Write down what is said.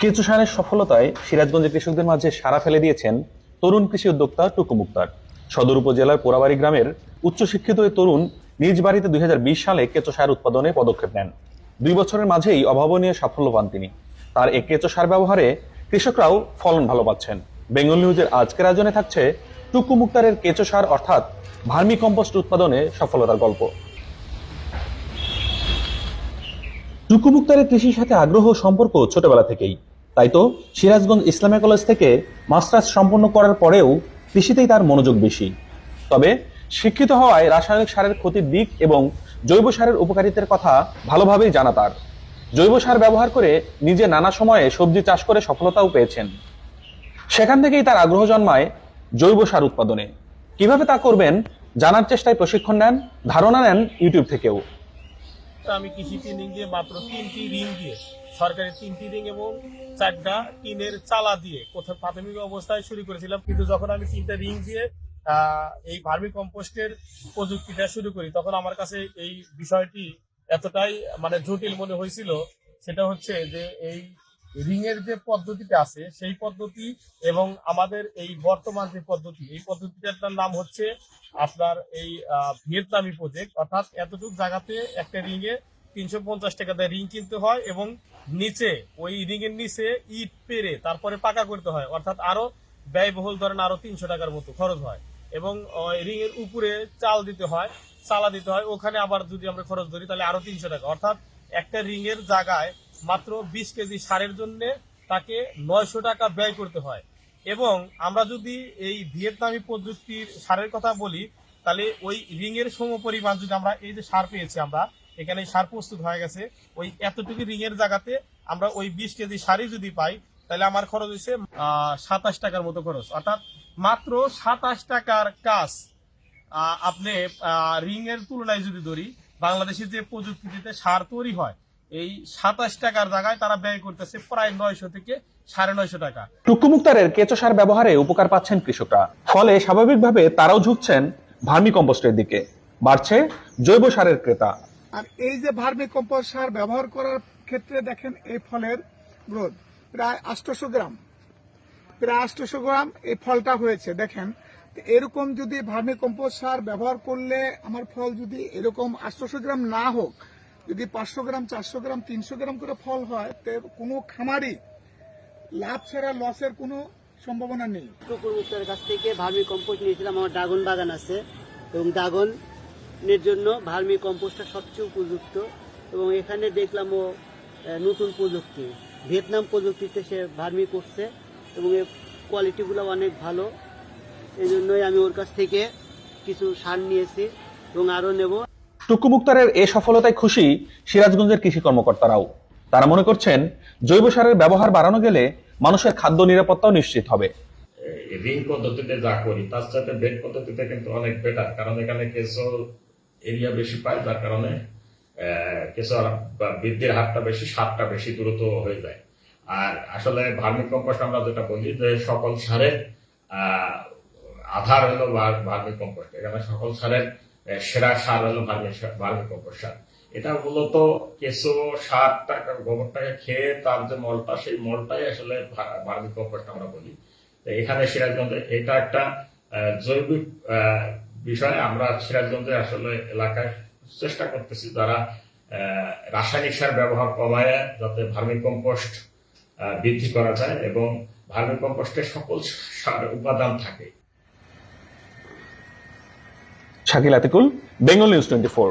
কেঁচো সারের সফলতায় সিরাজগঞ্জের কৃষকদের মাঝে সাড়া ফেলে দিয়েছেন তরুণ কৃষি উদ্যোক্তা টুকু মুক্তার। সদর উপজেলার পোড়াবাড়ি গ্রামের উচ্চশিক্ষিত এই তরুণ নিজ বাড়িতে ২০২০ সালে কেঁচো সার উৎপাদনে পদক্ষেপ নেন। ২ বছরের মাঝেই অভাবনীয় সাফল্য পান তিনি। তার এই কেঁচো সার ব্যবহারে কৃষকরাও ফলন ভালো পাচ্ছেন। বেঙ্গল নিউজের আজকের আয়োজনে থাকছে টুকু মুক্তারের কেঁচো সার অর্থাৎ ভার্মি কম্পোস্ট উৎপাদনে সফলতার গল্প। টুকু মুক্তারের কৃষির সাথে আগ্রহ সম্পর্ক ছোটবেলা থেকেই। তাই তো সিরাজগঞ্জ ইসলামিয়া কলেজ থেকে মাস্টার্স সম্পন্ন করার পরেও কৃষিতেই তার মনোযোগ বেশি। তবে শিক্ষিত হওয়ায় রাসায়নিক সারের ক্ষতির দিক এবং জৈব সারের উপকারিতার কথা ভালোভাবেই জানা তার। জৈব সার ব্যবহার করে নিজে নানা সময়ে সবজি চাষ করে সফলতাও পেয়েছেন। সেখান থেকেই তার আগ্রহ জন্মায় জৈব সার উৎপাদনে। কিভাবে তা করবেন জানার চেষ্টায় প্রশিক্ষণ নেন, ধারণা নেন ইউটিউব থেকেও। আমি কৃষি ট্রেনিং দিয়ে মাত্র 3টি রিং দিয়ে, সরকারি 3টি রিং এবং 4টা টিনের চালা দিয়ে কোথাও প্রাথমিক অবস্থায় শুরু করেছিলাম। কিন্তু যখন আমি 3টা রিং দিয়ে এই ভার্মি কম্পোস্টের প্রযুক্তিটা শুরু করি, তখন আমার কাছে এই বিষয়টি এতটাই জটিল মনে হয়েছিল। সেটা হচ্ছে যে এই রিং এর যে পদ্ধতিটা আছে সেই পদ্ধতি এবং আমাদের এই বর্তমান যে পদ্ধতি, এই পদ্ধতিটার নাম হচ্ছে আপনার এই ভিয়েতনামি প্রজেক্ট। অর্থাৎ এতটুকু জায়গাতে একটা রিং এ 350 টাকা দিয়ে রিং কিনতে হয় এবং নিচে ওই রিং এর নিচে ইট পেরে তারপরে পাকা করতে হয়। অর্থাৎ আরো ব্যয়বহুল, ধরেন আরো 300 টাকার মতো খরচ হয় এবং রিং এর উপরে চাল দিতে হয়, চালা দিতে হয়। ওখানে আবার যদি আমরা খরচ ধরি তাহলে আরো 300 টাকা। অর্থাৎ একটা রিং এর জায়গায় মাত্র 20 কেজি সারের জন্য তাকে 900 টাকা ব্যয় করতে হয়। এবং আমরা যদি এই ভিয়েতনামি প্রযুক্তির সারের কথা বলি, তাহলে ওই রিং এর সম পরিমাণ যদি আমরা এই যে সার পেয়েছি, আমরা এখানে সার প্রস্তুত হয়ে গেছে, ওই এতটুকু রিং এর জায়গাতে আমরা ওই 20 কেজি সারই যদি পাই, তাহলে আমার খরচ হয়েছে 27 টাকার মতো খরচ। অর্থাৎ মাত্র 27 টাকার কাজ আপনি রিং এর তুলনায় যদি ধরি, বাংলাদেশের যে প্রযুক্তিতে সার তৈরি হয়, এই 27 টাকার জায়গায় তারা ব্যয় করতেছে প্রায় 900 থেকে 950 টাকা। টুকু মুক্তারের কেঁচো সার ব্যবহারে উপকার পাচ্ছেন কৃষকরা। ফলে স্বাভাবিকভাবে তারাও ঝুঁকছেন ভার্মি কম্পোস্টের দিকে। বাড়ছে জৈব সারের ক্রেতা। আর এই যে ভার্মি কম্পোস্ট সার ব্যবহার করার ক্ষেত্রে দেখেন এই ফলের গ্রোথ প্রায় 800 গ্রাম, এই ফলটা হয়েছে। দেখেন এরকম যদি ভার্মি কম্পোস্ট সার ব্যবহার করলে আমার ফল যদি এরকম 800 গ্রাম না হোক, যদি 500 গ্রাম, 400 গ্রাম, 300 গ্রাম করে ফল হয়, তো কোনো খামারি লাভ ছাড়া লসের কোনো সম্ভাবনা নেই। টুকু মুক্তার কাছ থেকে ভার্মি কম্পোস্ট নিয়েছিলাম। আমার ড্রাগন বাগান আছে এবং ড্রাগনের জন্য ভার্মি কম্পোস্টটা সবচেয়ে উপযুক্ত। এবং এখানে দেখলাম ও নতুন প্রযুক্তি, ভিয়েতনাম প্রযুক্তিতে সে ভার্মি করছে এবং এর কোয়ালিটিগুলো অনেক ভালো। এই জন্যই আমি ওর কাছ থেকে কিছু সার নিয়েছি এবং আরও নেব। টুকু মুক্তারের এ সফলতায় খুশি সিরাজগঞ্জের কৃষি কর্মকর্তারাও। তারা মনে করছেন জৈব সারের ব্যবহার বাড়ানো গেলে মানুষের খাদ্য নিরাপত্তাও নিশ্চিত হবে। রিং পদ্ধতিতে যা করি তার সাথে বেড পদ্ধতিতে কিন্তু অনেক বেটার, কারণ এখানে কেঁচো এরিয়া বেশি পায়, যার কারণে কেঁচো বৃদ্ধির হারটা বেশি, সারটা বেশি দ্রুত হয়ে যায়। আর আসলে ভার্মি কম্পোস্ট আমরা যেটা বলি যে সকল সারের আধার হলো ভার্মি কম্পোস্ট। এখানে সকল সারের সেরা সার হলো ভার্মি কম্পোস্ট সার। এটা মূলত কেঁচো সারটা, গোবরটাকে খেয়ে তার যে মলটা, সেই মলটাই আসলে ভার্মি কম্পোস্ট আমরা বলি। তো এখানে সিরাজগঞ্জে এটা একটা জৈবিক বিষয়। আমরা সিরাজগঞ্জে আসলে এলাকায় চেষ্টা করতেছি যারা রাসায়নিক সার ব্যবহার কমায় যাতে ভার্মি কম্পোস্ট বৃদ্ধি করা যায় এবং ভার্মি কম্পোস্টের সকল সার উপাদান থাকে। শাকিল আতিকুল, বেঙ্গল নিউজ 24।